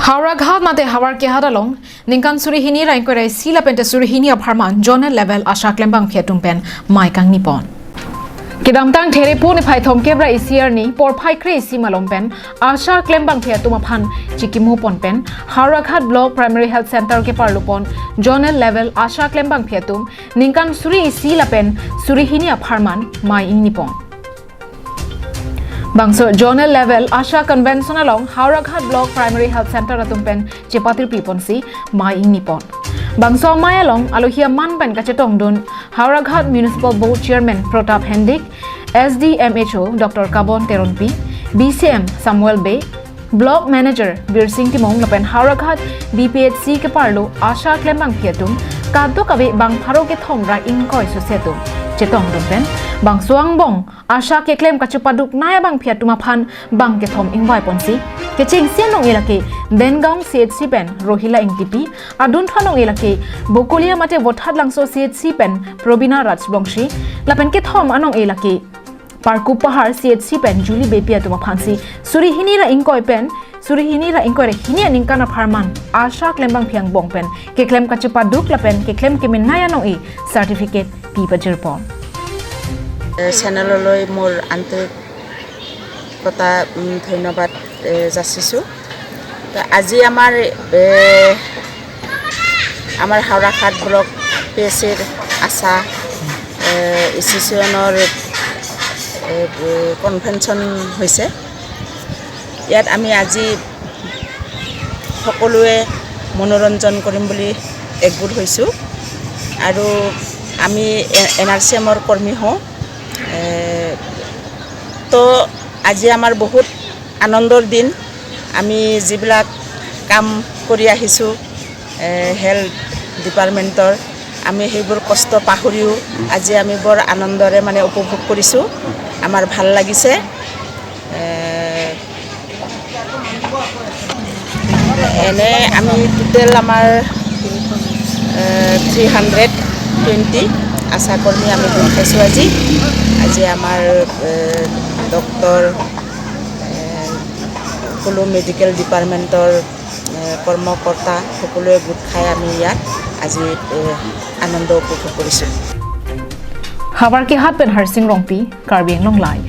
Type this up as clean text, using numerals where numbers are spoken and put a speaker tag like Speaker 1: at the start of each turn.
Speaker 1: Hauraghat mate hawar ke hadalong ningkan surihini rain kore sila pente surihini aparman jonel level asha klembang phetum pen mai kang nipon Kidamtang there pu ni phai thom kebra isiar ni por phai kre isi malom pen asha klembang phetum aphan chikimu pon pen Hauraghat block primary health center ke parlupon jonel level asha klembang phetum ningkan suri isi la pen surihini aparman mai ing nipon Bangso zonal level Asha conventional along Hauraghat block primary health center atumpen chepatir piponsi mai ing nipon Bangso mai along alohia man pen kachetong dun Hauraghat municipal board chairman Protap Hendik SDMHO Dr Kabon Teronpi BCM Samuel Bay block manager Bir Singh Timong lapen Hauraghat BPHC ke parlo Asha klembang pietum kaddo kabe bang pharo ke thomra ing koi susetum chetong dumpen bang suang bong asha ke claim ka chupaduk naya bang phiatuma phan bang ke thom ingwai ponsi ke ching sianong ilake bengaung CHC pen rohila ingtipi adun thanong ilake bokolia mate vothad langso CHC pen probina rajbongshi lapen ke thom anong ilake parku pahar CHC pen juli bepia tuma phansi surihini ra ingkoi pen surihini ra ingkoi re hini ningkana pharman asha klembang phiang bong pen ke claim ka chupaduk lapen ke claim ke min naya nong e certificate pi pajirpon
Speaker 2: চেনেললৈ মোৰ আন্তৰিকতা ধন্যবাদ যাচিছোঁ আজি আমাৰ Howraghat block পিএচিৰ আশা এছ'চিয়েশ্যনৰ convention হৈছে ইয়াত আমি আজি সকলোৱে মনোৰঞ্জন কৰিম বুলি একগোট হৈছোঁ আৰু আমি NRCMৰ কৰ্মী হওঁ তো আজি আমাৰ বহুত আনন্দৰ দিন আমি যিবিলাক কাম কৰি আহিছোঁ হেল্থ ডিপাৰ্টমেণ্টৰ আমি সেইবোৰ কষ্ট পাহৰিও আজি আমি বৰ আনন্দৰে মানে উপভোগ কৰিছোঁ আমাৰ ভাল লাগিছে এনে আমি টোটেল আমাৰ 320 আশা কৰ্মী আমি গোট খাইছোঁ আজি আমাৰ ডক্টৰ সকলো মেডিকেল ডিপাৰ্টমেণ্টৰ কৰ্মকৰ্তা সকলোৱে গোট খাই আমি ইয়াত আজি আনন্দ উপভোগ কৰিছোঁ
Speaker 1: Habar ke hat pen Harsing Rongpi Karbi Long Live